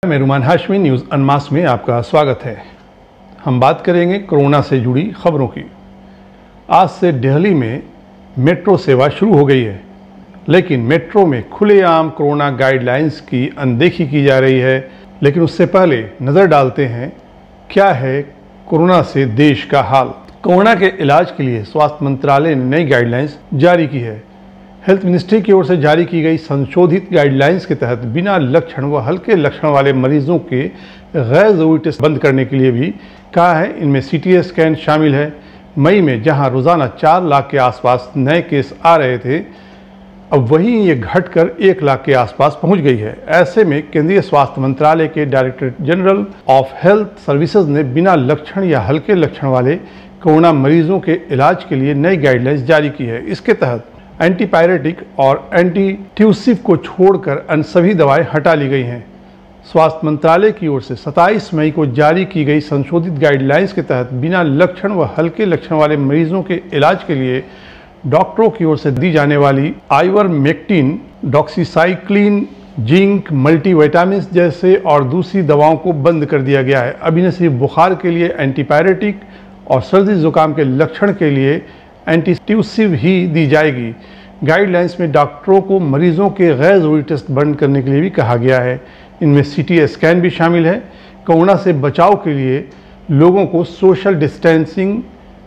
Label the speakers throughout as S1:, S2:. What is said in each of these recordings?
S1: मैं रुमान हाशमी न्यूज़ अनमास में आपका स्वागत है। हम बात करेंगे कोरोना से जुड़ी खबरों की। आज से दिल्ली में मेट्रो सेवा शुरू हो गई है, लेकिन मेट्रो में खुलेआम कोरोना गाइडलाइंस की अनदेखी की जा रही है। लेकिन उससे पहले नज़र डालते हैं क्या है कोरोना से देश का हाल। कोरोना के इलाज के लिए स्वास्थ्य मंत्रालय ने नई गाइडलाइंस जारी की है। हेल्थ मिनिस्ट्री की ओर से जारी की गई संशोधित गाइडलाइंस के तहत बिना लक्षण व हल्के लक्षण वाले मरीजों के गैर ज़रूरी टेस्ट बंद करने के लिए भी कहा है। इनमें सीटी स्कैन शामिल है। मई में जहां रोज़ाना 4 लाख के आसपास नए केस आ रहे थे, अब वहीं ये घटकर 1 लाख के आसपास पहुंच गई है। ऐसे में केंद्रीय स्वास्थ्य मंत्रालय के director general of health services ने बिना लक्षण या हल्के लक्षण वाले कोरोना मरीजों के इलाज के लिए नई गाइडलाइंस जारी की है। इसके तहत एंटीपायरेटिक और एंटीट्यूसिव को छोड़कर अन्य सभी दवाएं हटा ली गई हैं। स्वास्थ्य मंत्रालय की ओर से 27 मई को जारी की गई संशोधित गाइडलाइंस के तहत बिना लक्षण व हल्के लक्षण वाले मरीजों के इलाज के लिए डॉक्टरों की ओर से दी जाने वाली आइवरमेक्टिन, डॉक्सीसाइक्लिन, जिंक, मल्टीविटामिन जैसे और दूसरी दवाओं को बंद कर दिया गया है। अब इन्हें सिर्फ बुखार के लिए एंटीपायरेटिक और सर्दी जुकाम के लक्षण के लिए एंटीट्यूसिव ही दी जाएगी। गाइडलाइंस में डॉक्टरों को मरीजों के गैर ज़रूरी टेस्ट बंद करने के लिए भी कहा गया है। इनमें सीटी स्कैन भी शामिल है। कोरोना से बचाव के लिए लोगों को सोशल डिस्टेंसिंग,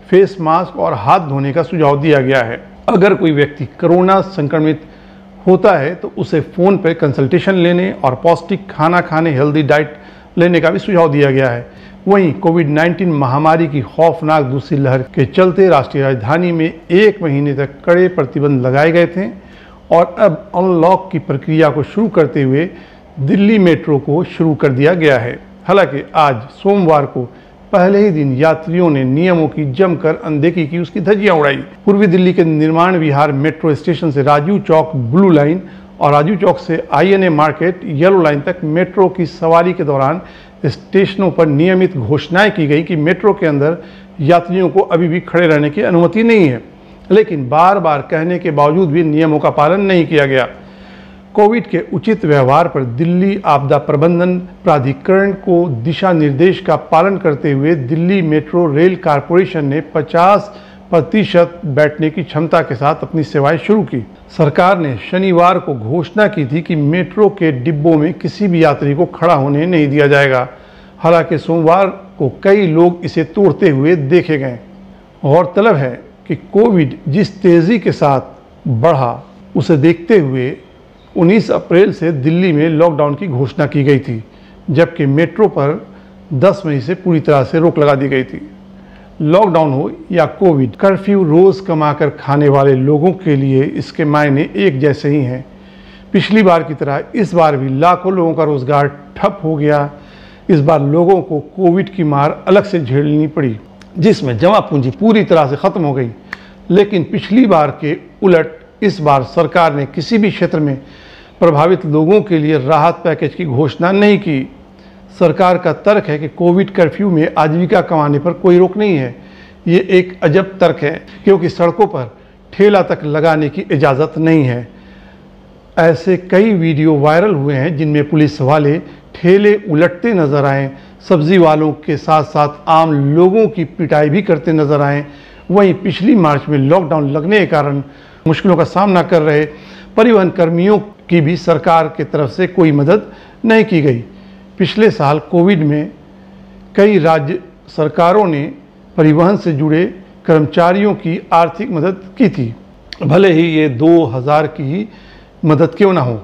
S1: फेस मास्क और हाथ धोने का सुझाव दिया गया है। अगर कोई व्यक्ति कोरोना संक्रमित होता है तो उसे फ़ोन पर कंसल्टेशन लेने और पौष्टिक खाना खाने, हेल्दी डाइट लेने का भी सुझाव दिया गया है। वहीं कोविड-19 महामारी की खौफनाक दूसरी लहर के चलते राष्ट्रीय राजधानी में 1 महीने तक कड़े प्रतिबंध लगाए गए थे और अब अनलॉक की प्रक्रिया को शुरू करते हुए दिल्ली मेट्रो को शुरू कर दिया गया है। हालांकि आज सोमवार को पहले ही दिन यात्रियों ने नियमों की जमकर अनदेखी की, उसकी धज्जियां उड़ाई। पूर्वी दिल्ली के निर्माण विहार मेट्रो स्टेशन से राजीव चौक ब्लू लाइन और राजीव चौक से INA मार्केट येलो लाइन तक मेट्रो की सवारी के दौरान स्टेशनों पर नियमित घोषणाएं की गई कि मेट्रो के अंदर यात्रियों को अभी भी खड़े रहने की अनुमति नहीं है। लेकिन बार बार कहने के बावजूद भी नियमों का पालन नहीं किया गया। कोविड के उचित व्यवहार पर दिल्ली आपदा प्रबंधन प्राधिकरण को दिशा निर्देश का पालन करते हुए दिल्ली मेट्रो रेल कारपोरेशन ने 50% बैठने की क्षमता के साथ अपनी सेवाएं शुरू की। सरकार ने शनिवार को घोषणा की थी कि मेट्रो के डिब्बों में किसी भी यात्री को खड़ा होने नहीं दिया जाएगा। हालांकि सोमवार को कई लोग इसे तोड़ते हुए देखे गए। गौरतलब है कि कोविड जिस तेज़ी के साथ बढ़ा, उसे देखते हुए 19 अप्रैल से दिल्ली में लॉकडाउन की घोषणा की गई थी, जबकि मेट्रो पर 10 मई से पूरी तरह से रोक लगा दी गई थी। लॉकडाउन हो या कोविड, कर्फ्यू रोज़ कमाकर खाने वाले लोगों के लिए इसके मायने एक जैसे ही हैं। पिछली बार की तरह इस बार भी लाखों लोगों का रोज़गार ठप हो गया। इस बार लोगों को कोविड की मार अलग से झेलनी पड़ी, जिसमें जमा पूंजी पूरी तरह से ख़त्म हो गई। लेकिन पिछली बार के उलट इस बार सरकार ने किसी भी क्षेत्र में प्रभावित लोगों के लिए राहत पैकेज की घोषणा नहीं की। सरकार का तर्क है कि कोविड कर्फ्यू में आजीविका कमाने पर कोई रोक नहीं है। ये एक अजब तर्क है, क्योंकि सड़कों पर ठेला तक लगाने की इजाज़त नहीं है। ऐसे कई वीडियो वायरल हुए हैं जिनमें पुलिस वाले ठेले उलटते नजर आए, सब्जी वालों के साथ साथ आम लोगों की पिटाई भी करते नजर आए। वहीं पिछली मार्च में लॉकडाउन लगने के कारण मुश्किलों का सामना कर रहे परिवहन कर्मियों की भी सरकार की तरफ से कोई मदद नहीं की गई। पिछले साल कोविड में कई राज्य सरकारों ने परिवहन से जुड़े कर्मचारियों की आर्थिक मदद की थी, भले ही ये 2000 की ही मदद क्यों ना हो।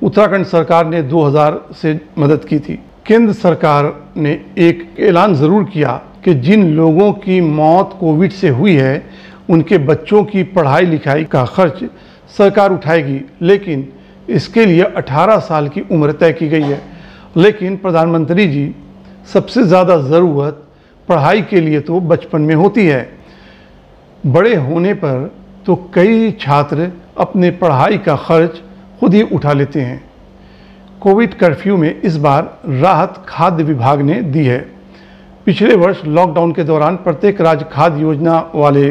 S1: उत्तराखंड सरकार ने 2000 से मदद की थी। केंद्र सरकार ने एक ऐलान ज़रूर किया कि जिन लोगों की मौत कोविड से हुई है उनके बच्चों की पढ़ाई लिखाई का खर्च सरकार उठाएगी, लेकिन इसके लिए 18 साल की उम्र तय की गई है। लेकिन प्रधानमंत्री जी, सबसे ज़्यादा ज़रूरत पढ़ाई के लिए तो बचपन में होती है। बड़े होने पर तो कई छात्र अपने पढ़ाई का खर्च खुद ही उठा लेते हैं। कोविड कर्फ्यू में इस बार राहत खाद्य विभाग ने दी है। पिछले वर्ष लॉकडाउन के दौरान प्रत्येक राज्य खाद्य योजना वाले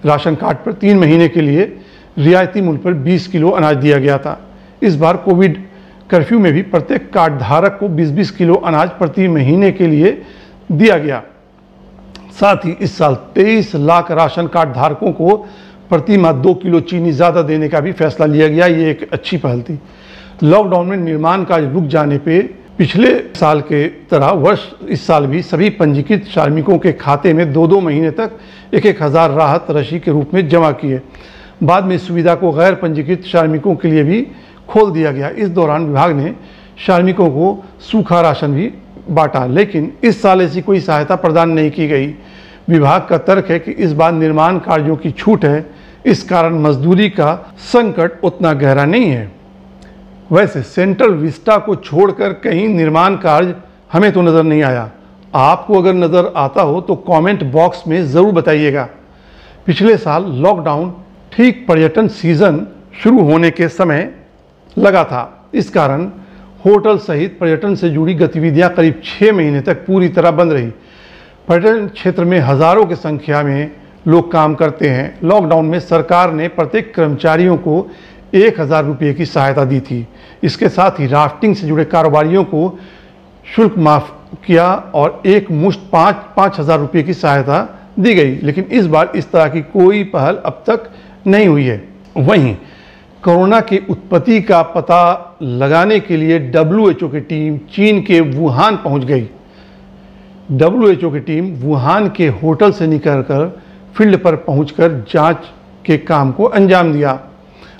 S1: राशन कार्ड पर 3 महीने के लिए रियायती मूल्य पर 20 किलो अनाज दिया गया था। इस बार कोविड कर्फ्यू में भी प्रत्येक कार्ड धारक को 20-20 किलो अनाज प्रति महीने के लिए दिया गया। साथ ही इस साल 23 लाख राशन कार्ड धारकों को प्रति माह 2 किलो चीनी ज़्यादा देने का भी फैसला लिया गया। ये एक अच्छी पहल थी। लॉकडाउन में निर्माण कार्य रुक जाने पे पिछले साल के तरह इस साल भी सभी पंजीकृत श्रमिकों के खाते में 2-2 महीने तक 1-1 हज़ार राहत राशि के रूप में जमा किए। बाद में इस सुविधा को गैर पंजीकृत श्रमिकों के लिए भी खोल दिया गया। इस दौरान विभाग ने श्रमिकों को सूखा राशन भी बांटा, लेकिन इस साल ऐसी कोई सहायता प्रदान नहीं की गई। विभाग का तर्क है कि इस बार निर्माण कार्यों की छूट है, इस कारण मजदूरी का संकट उतना गहरा नहीं है। वैसे सेंट्रल विस्टा को छोड़कर कहीं निर्माण कार्य हमें तो नज़र नहीं आया। आपको अगर नज़र आता हो तो कमेंट बॉक्स में ज़रूर बताइएगा। पिछले साल लॉकडाउन ठीक पर्यटन सीजन शुरू होने के समय लगा था। इस कारण होटल सहित पर्यटन से जुड़ी गतिविधियां करीब 6 महीने तक पूरी तरह बंद रही। पर्यटन क्षेत्र में हज़ारों की संख्या में लोग काम करते हैं। लॉकडाउन में सरकार ने प्रत्येक कर्मचारियों को 1,000 रुपये की सहायता दी थी। इसके साथ ही राफ्टिंग से जुड़े कारोबारियों को शुल्क माफ़ किया और एक मुश्त 5,000 रुपये की सहायता दी गई। लेकिन इस बार इस तरह की कोई पहल अब तक नहीं हुई है। वहीं कोरोना की उत्पत्ति का पता लगाने के लिए WHO की टीम चीन के वुहान पहुंच गई। WHO की टीम वुहान के होटल से निकलकर फील्ड पर पहुंचकर जांच के काम को अंजाम दिया।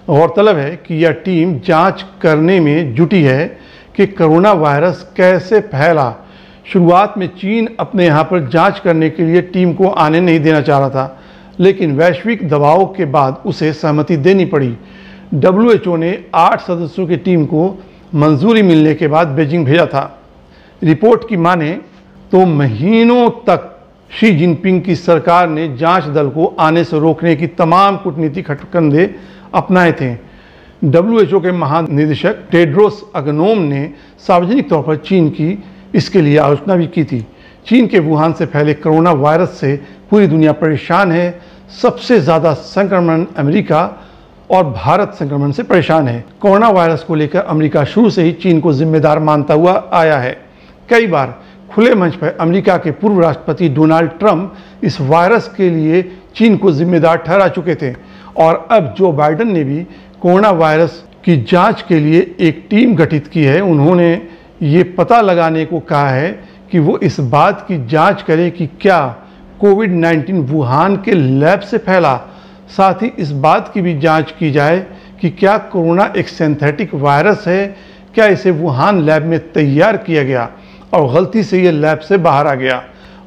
S1: गौरतलब है कि यह टीम जांच करने में जुटी है कि कोरोना वायरस कैसे फैला। शुरुआत में चीन अपने यहाँ पर जांच करने के लिए टीम को आने नहीं देना चाह रहा था, लेकिन वैश्विक दबाव के बाद उसे सहमति देनी पड़ी। WHO ने 8 सदस्यों की टीम को मंजूरी मिलने के बाद बीजिंग भेजा था। रिपोर्ट की माने तो महीनों तक शी जिनपिंग की सरकार ने जांच दल को आने से रोकने की तमाम कूटनीतिक हथकंडे अपनाए थे। WHO के महानिदेशक टेड्रोस अगनोम ने सार्वजनिक तौर पर चीन की इसके लिए आलोचना भी की थी। चीन के वुहान से फैले कोरोना वायरस से पूरी दुनिया परेशान है। सबसे ज़्यादा संक्रमण अमेरिका और भारत संक्रमण से परेशान है। कोरोना वायरस को लेकर अमेरिका शुरू से ही चीन को जिम्मेदार मानता हुआ आया है। कई बार खुले मंच पर अमेरिका के पूर्व राष्ट्रपति डोनाल्ड ट्रंप इस वायरस के लिए चीन को जिम्मेदार ठहरा चुके थे और अब जो बाइडेन ने भी कोरोना वायरस की जांच के लिए एक टीम गठित की है। उन्होंने ये पता लगाने को कहा है कि वो इस बात की जांच करें कि क्या कोविड-19 वुहान के लैब से फैला। साथ ही इस बात की भी जांच की जाए कि क्या कोरोना एक सिंथेटिक वायरस है, क्या इसे वुहान लैब में तैयार किया गया और गलती से ये लैब से बाहर आ गया।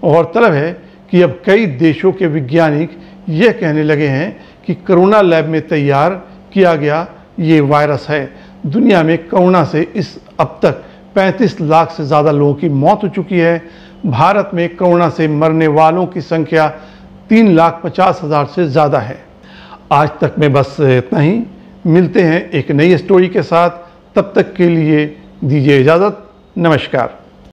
S1: और तलब है कि अब कई देशों के वैज्ञानिक ये कहने लगे हैं कि कोरोना लैब में तैयार किया गया ये वायरस है। दुनिया में कोरोना से इस अब तक 35 लाख से ज़्यादा लोगों की मौत हो चुकी है। भारत में कोरोना से मरने वालों की संख्या 3,50,000 से ज़्यादा है। आज तक में बस इतना ही। मिलते हैं एक नई स्टोरी के साथ। तब तक के लिए दीजिए इजाज़त। नमस्कार।